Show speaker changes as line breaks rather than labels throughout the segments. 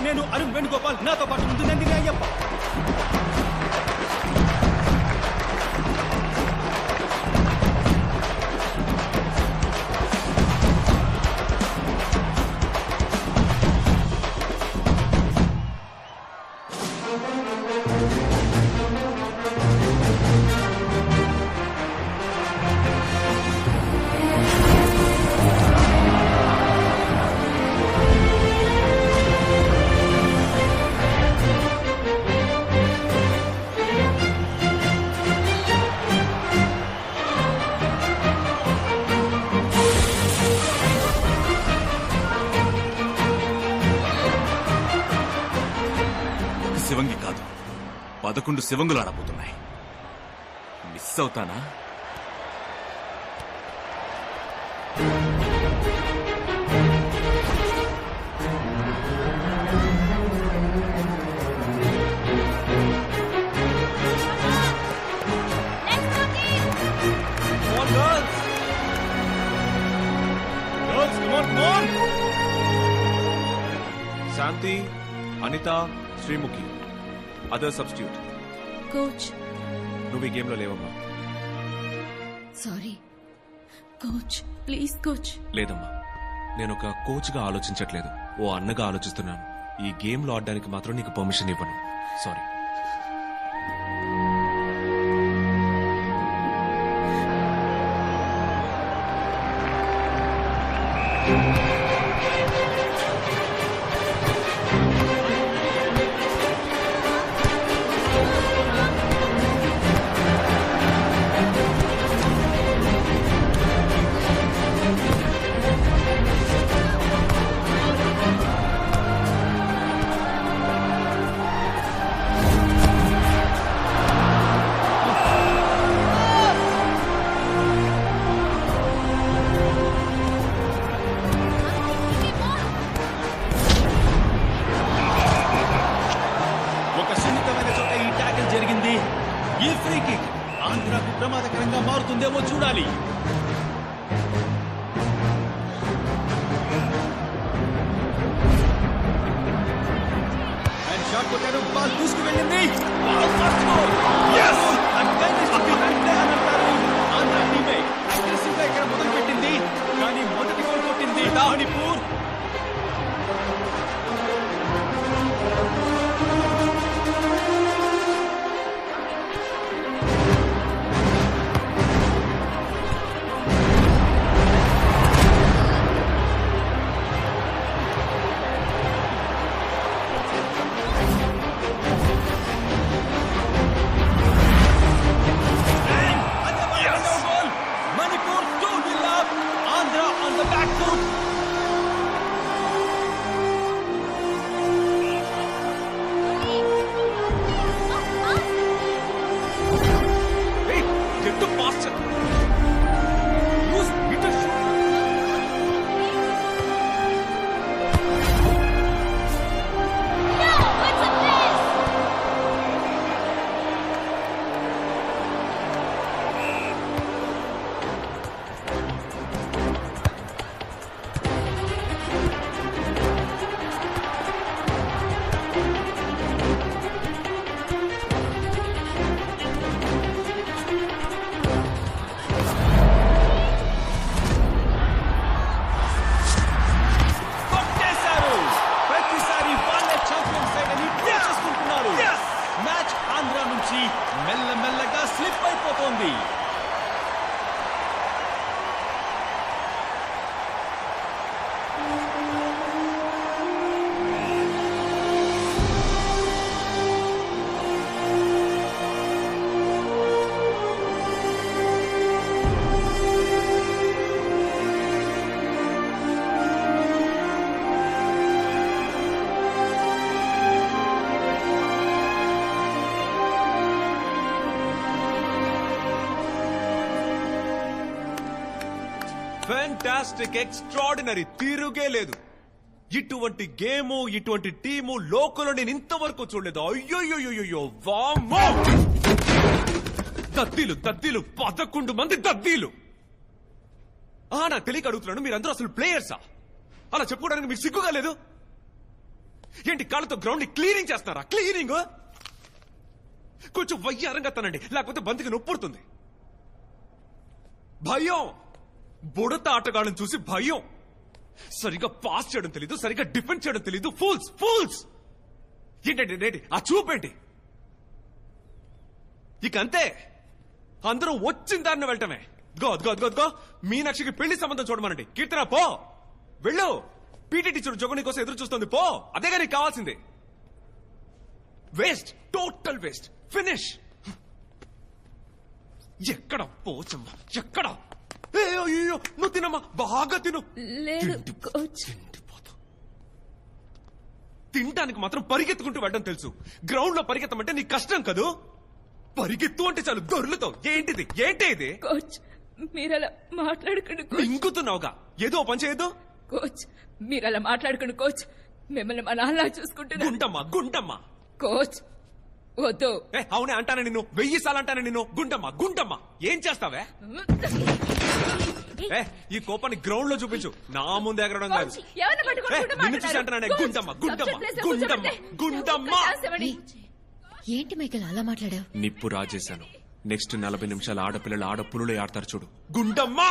నేను అరుణ్ వేణుగోపాల్, నాతో పాటు ముందు నందిని అయ్యప్ప.
శివంగి కాదు, 11 శివంగులు ఆడబోతున్నాయి. మిస్ అవుతానా? Shanti, Anitha, Sreemukhi, other substitute.
Coach,
నువ్వు ఈ గేమ్ లో లేవమ్మా.
Sorry coach, please coach.
లేదమ్మా, నేను ఒక కోచ్ గా ఆలోచించట్లేదు, ఓ అన్నగా ఆలోచిస్తున్నాను. ఈ గేమ్ లో ఆడడానికి మాత్రం నీకు పర్మిషన్ ఇవ్వను. సారీ.
ఈ ఫ్రీ కిక్ ఆంధ్రాకు ప్రమాదకరంగా మారుతుందేమో చూడాలి. అండ్ షాట్ కొట్టారు, బాల్ దూసుకు వెళ్ళింది. ఆంధ్ర టీమే అగ్రెసివ్ గా ఇక్కడ మొదలు పెట్టింది, కానీ మొదటి గోల్ కొట్టింది మణిపూర్. మెల్లమెల్లగా స్లిప్ అయిపోతోంది.
ఫ్యాంటాస్టిక్, ఎక్స్ట్రాడినరీ, తిరుగే లేదు. ఇటువంటి గేము, ఇటువంటి టీము లోకల్లో నేను ఇంతవరకు చూడలేదు. అయ్యోయ్యోయ్యో, వామ్మో! దద్దీలు 11 మంది దద్దీలు. నాకు తెలియక అడుగుతున్నాను, మీరందరూ అసలు ప్లేయర్సా? అలా చెప్పుకోవడానికి మీకు సిగ్గుగా లేదు? ఏంటి కాళ్ళతో గ్రౌండ్ ని క్లీనింగ్ చేస్తారా? క్లీనింగ్ కొంచెం వయ్యారంగా తనండి, లేకపోతే బంతికి నొప్పుడుతుంది. భయం, బుడత ఆటగాళ్ళని చూసి భయం. సరిగా పాస్ చేయడం తెలీదు, సరిగా డిఫెండ్ చేయడం తెలీదు. Fools fools. ఏంటంటే ఆ చూపేంటి? ఇక అంతే, అందరూ వచ్చిన దారిని వెళ్ళటమే. గో మీనాక్షికి పెళ్లి సంబంధం చూడమనండి. కీర్తన పో, వెళ్ళు. పీటీ టీచర్ జగని కోసం ఎదురు చూస్తుంది, పో. అదేగా నీకు కావాల్సింది. Waste, total waste. ఫినిష్. ఎక్కడ పోచమ్మా, ఎక్కడ? అయ్యో, నువ్వు తినమ్మా, బాగా తిను.
లేదు కోచ్.
తినడానికి మాత్రం పరిగెత్తుకుంటూ వెళ్ళడం తెలుసు. గ్రౌండ్ లో పరిగెత్తమంటే నీకు కష్టం కదూ. పరిగెత్తు అంటే చాలు దొర్లుతో. ఏంటిది, ఏంటి ఇది?
కోచ్ మీరలా మాట్లాడకండి కోచ్.
ఇంగుతున్నావుగా, ఏదో పని చేయదు.
కోచ్ మీరలా మాట్లాడకండి కోచ్. మిమ్మల్ని మా నాన్నలా చూసుకుంటున్నా.
గుంటమ్మా.
కోచ్ వద్దు.
అవునే అంటానే నిన్ను, 1000 సార్లు అంటానే నిన్ను. గుంటమ్మా ఏం చేస్తావే? ఈ కోపాన్ని గ్రౌండ్ లో చూపించు, నా ముందు ఎగరడం కాదు. నిన్ను చూసి అంటున్నానే. గుంటమ్మా.
ఏంటి మైకల్ అలా మాట్లాడావు?
నిప్పు రాజేశాను. నెక్స్ట్ 40 నిమిషాలు ఆడపిల్లలు ఆడపులులే ఆడతారు చూడు. గుంటమ్మా.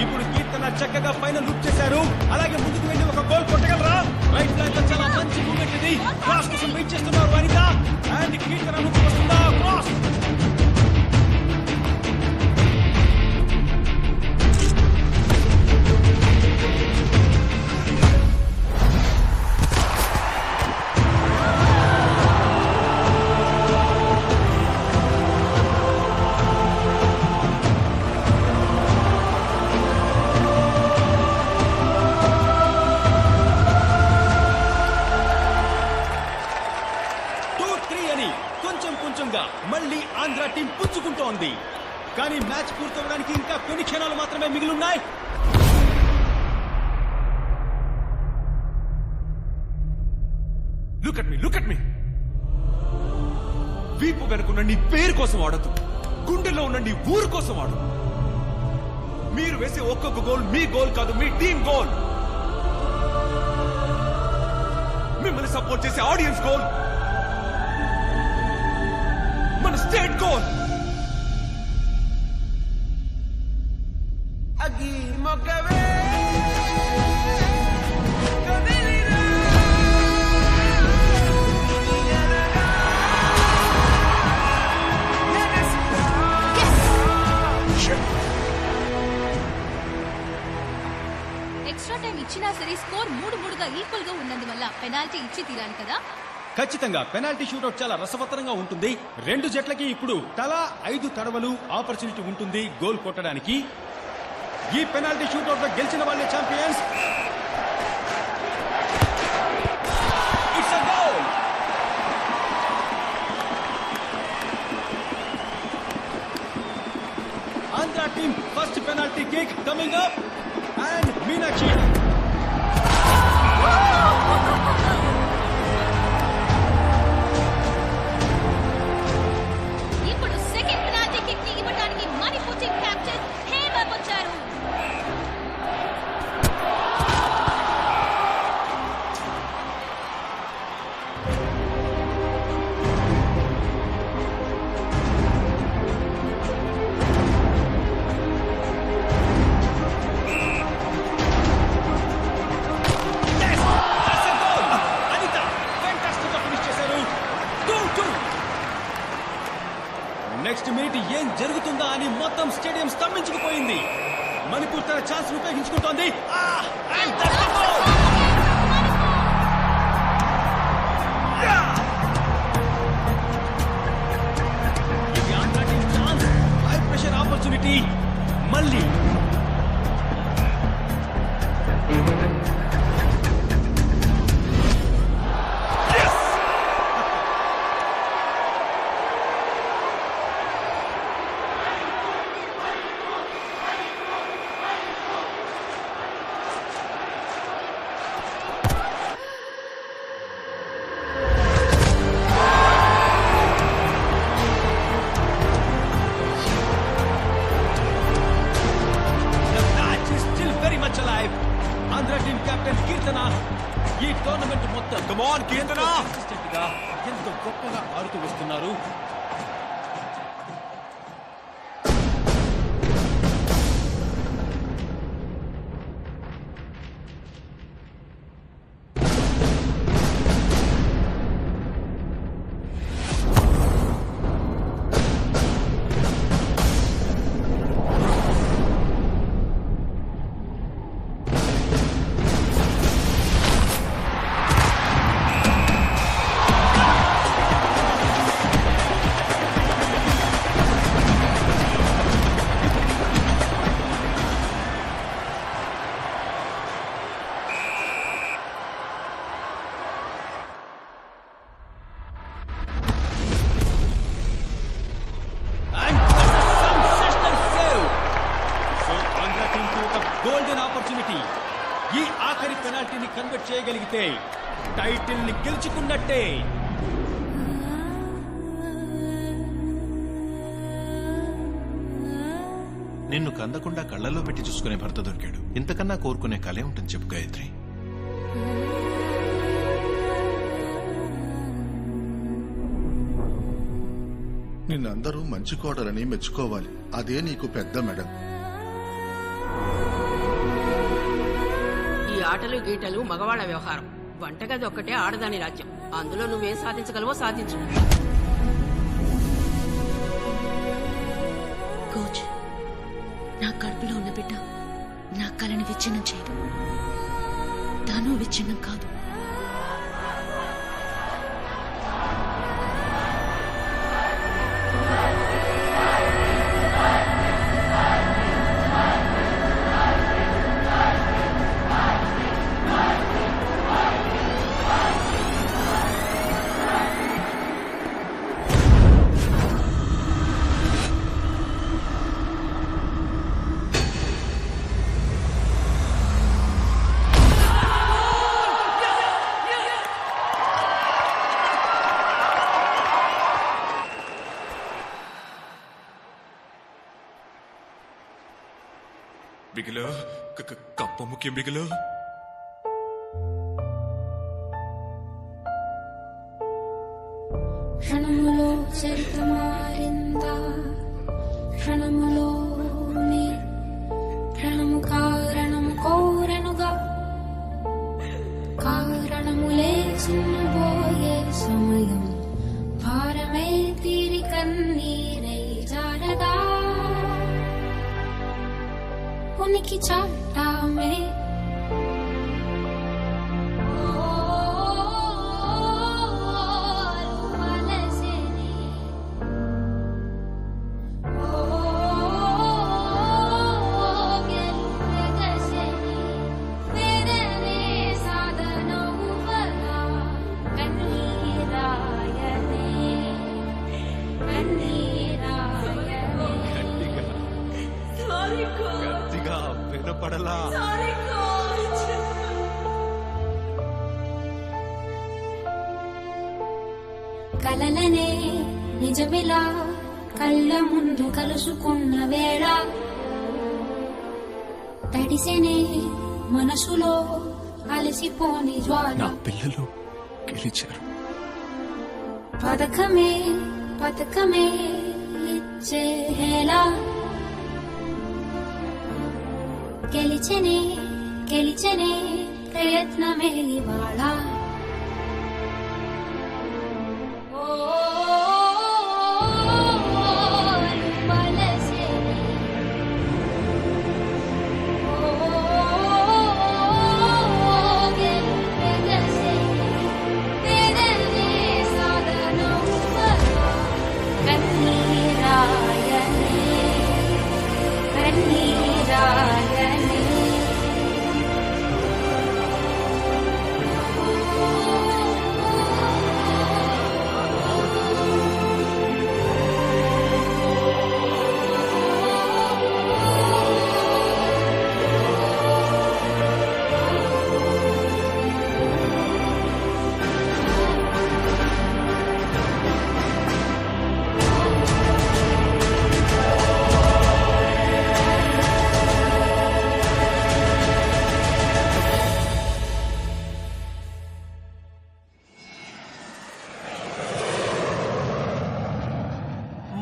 ఇప్పుడు కీర్తన చక్కగా పైన లుక్ చేశారు. అలాగే ముందుకు వెళ్ళి ఒక గోల్ కొట్టగలరా? రైట్ లైన్ లో చాలా మంచి మూమెంట్ ఇది. క్రాస్ కోసం వెయిట్ చేస్తున్నారు వనిత. అండ్ కీర్తన ముందుకు వస్తుందా? క్రాస్. మళ్ళీ ఆంధ్ర టీం పుచ్చుకుంటోంది. కానీ మ్యాచ్ పూర్తవడానికి ఇంకా కొన్ని క్షణాలు మాత్రమే మిగిలిన్నాయి.
లుక్ అట్ మీ. వీపు వెనుకున్న నీ పేరు కోసం ఆడదు, గుండెల్లో ఉన్న నీ ఊరు కోసం ఆడు. మీరు వేసే ఒక్కొక్క గోల్ మీ గోల్ కాదు, మీ టీం గోల్. మిమ్మల్ని సపోర్ట్ చేసే ఆడియన్స్ గోల్, మన state goal.
Aquí Mocabé.
Extra time ఇచ్చినా సరే స్కోర్ 3-3గా ఈక్వల్ గా ఉన్నందువల్ల పెనాల్టీ ఇచ్చి తీరాలి కదా.
ఖచ్చితంగా పెనాల్టీ షూటౌట్ చాలా రసవత్తరంగా ఉంటుంది. రెండు జట్లకి ఇప్పుడు తలా 5 తడవలు ఆపర్చునిటీ ఉంటుంది గోల్ కొట్టడానికి. ఈ పెనాల్టీ షూటౌట్ లో గెలిచిన వాళ్ళే champions. It's a goal. Andhra team first penalty kick coming up and Meenakshi.
ఇప్పుడు సెకండ్ పెనాల్టీ కిక్ ని ఇవ్వడానికి మణిపూర్ టీం
జరుగుతుందా అని మొత్తం స్టేడియం స్తంభించుకుపోయింది. మణిపూర్ తన ఛాన్స్ ఉపయోగించుకుంటోంది. ఇది Andhra team chance. High pressure opportunity మళ్ళీ. ఆంధ్ర టీం కెప్టెన్ కీర్తన ఈ టోర్నమెంట్ మొత్తం
కీర్తన
ఎంతో గొప్పగా ఆడుతూ వస్తున్నారు. Golden opportunity. ఈ ఆఖరి పెనాల్టీని కన్వర్ట్ చేయగలిగితే టైటిల్ ని గెలుచుకున్నట్టే.
నిన్ను కందకుండా కళ్ళలో పెట్టి చూసుకునే భర్త దొరికాడు. ఇంతకన్నా కోరుకునే కలే ఉంటుంది చెప్పు గాయత్రి.
నిన్నందరూ మంచి కోడలని మెచ్చుకోవాలి. అదే నీకు పెద్ద మెడల్.
ఈ ఆటలు గీటలు మగవాళ్ల వ్యవహారం. వంటగది ఒక్కటే ఆడదాని రాజ్యం. అందులో నువ్వేం సాధించగలవో సాధించు.
కోచ్, నా కడుపులో ఉన్న బిడ్డ నా కళని విచ్ఛిన్నం చేయదు. తాను విచ్ఛిన్నం కాదు.
బిగిలో కప్ప ముఖ్యం. బిగిలో
క్షణములో చరిత మారింద, క్షణములో క్షణము కారణము కోరనుగా, కారణములే చిన్నబోయే సమయం భారమే తీరి కన్నీరై జారదా, ఉనికి చాటామే
వినపడలా.
కలలనే నిజమిలా కళ్ళ ముందు కలుసుకున్న వేళ, తడిసెనే మనసులో అలసిపోని జ్వాల.
నా పిల్లలు గెలిచారు.
పథకమే పథకమే ఇచ్చేలా, గెలిచనే గెలిచనే ప్రయత్నమే ఇవాళ. ఓ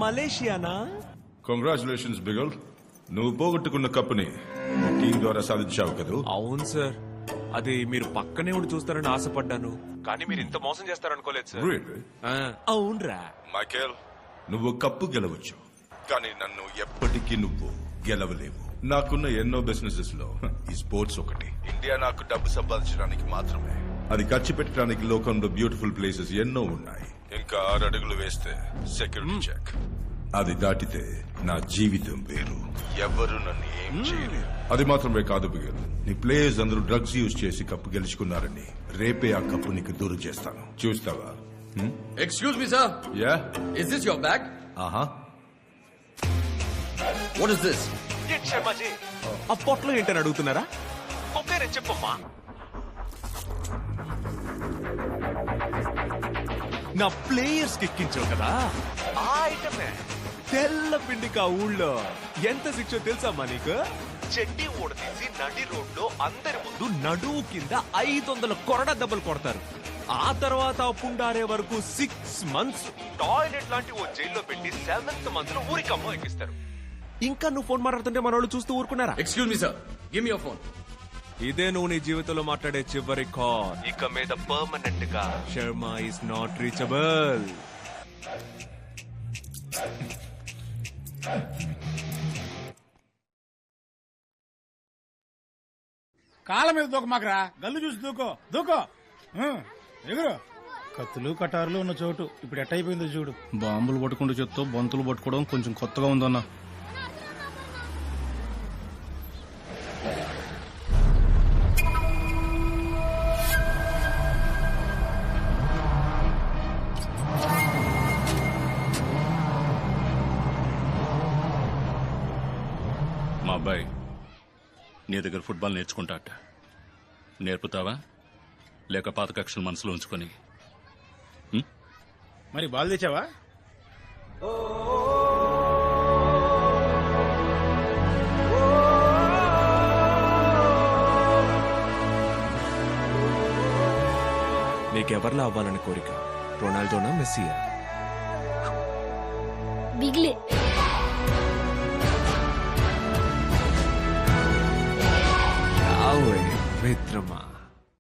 మలేషియానా?
కంగ్రాచులేషన్స్ బిగల్, నువ్వు పోగొట్టుకున్న కప్పుని టీం ద్వారా సాధించావు కదా.
అవును సార్, అది మీరు పక్కనే ఉండి చూస్తారని ఆశపడ్డాను, కానీ మీరు ఇంత మోసం చేస్తారనుకోలేదు సార్.
Really?
అవునరా
మైకేల్, నువ్వు కప్పు గెలవచ్చు, కానీ నన్ను ఎప్పటికీ నువ్వు గెలవలేవు. నాకున్న ఎన్నో బిజినెసెస్ లో ఈ స్పోర్ట్స్ ఒకటి. ఇండియా నాకు డబ్బు సంపాదించడానికి మాత్రమే, అది ఖర్చు పెట్టడానికి లోకంలో బ్యూటిఫుల్ ప్లేసెస్ ఎన్నో ఉన్నాయి. ఇంకా 6 అడుగులు వేస్తే సెక్యూరిటీ చెక్, అది దాటితే నా జీవితం వేరు, ఎవ్వరు నన్ను ఏం చేయలేరు. అది మాత్రమే కాదు బిగల్, నీ ప్లేయర్స్ అందరూ డ్రగ్స్ యూజ్ చేసి కప్పు గెలుచుకున్నారని రేపే ఆ కప్పు నీకు దూరం చేస్తాను, చూస్తావా?
Excuse me, sir.
Yeah?
Is this your bag? What is this?
Sharmaji, ఆ పొట్లో ఏంటని అడుగుతున్నారా? ఒకేరే చెప్పమ్మా. నా ప్లేయర్స్ కి ఎక్కించావు కదా, ఆ ఐటమే తెల్ల పిండికి ఆ ఊళ్ళో ఎంత శిక్ష తెలుసమ్మా నీకు? చెడ్డీ ఊడదీసి నడి రోడ్లో అందరి ముందు నడువు కింద 500 కొరడా దెబ్బలు కొడతారు. ఆ తర్వాత పుండారే వరకు 6 months టాయిలెట్ లాంటి ఓ జైల్లో పెట్టి 7th month లో ఊరికమ్మ ఎక్కిస్తారు. ఇంకా నువ్వు ఫోన్ మాట్లాడుతుంటే మన వాళ్ళు చూస్తూ ఊరుకున్నారా?
Excuse me, sir. Give me your phone.
ఇదే నువ్వు నీ జీవితంలో మాట్లాడే చివరి కాల్. ఇక మీద పర్మనెంట్ గా శర్మ ఈస్ నాట్ రీచబుల్.
కాళ్ళ మీద దూకమాకరా, గల్లు చూసి దూకో దూకో. ఎగురు. కత్తులు కటారులు ఉన్న చోటు ఇప్పుడు ఎట్టయిపోయిందో చూడు. బాంబులు పట్టుకుంటూ చెప్తూ బంతులు పట్టుకోవడం కొంచెం కొత్తగా ఉందన్నా.
మా అబ్బాయి నీ దగ్గర ఫుట్బాల్ నేర్చుకుంటాట, నేర్పుతావా లేక పాత కక్షలు మనసులో ఉంచుకొని?
మరి బాల్ తెచ్చావా?
నీకెవర్లా అవ్వాలని కోరిక? రొనాల్డోనా, మెస్సియా?
బిగ్లే.
మిత్రమా.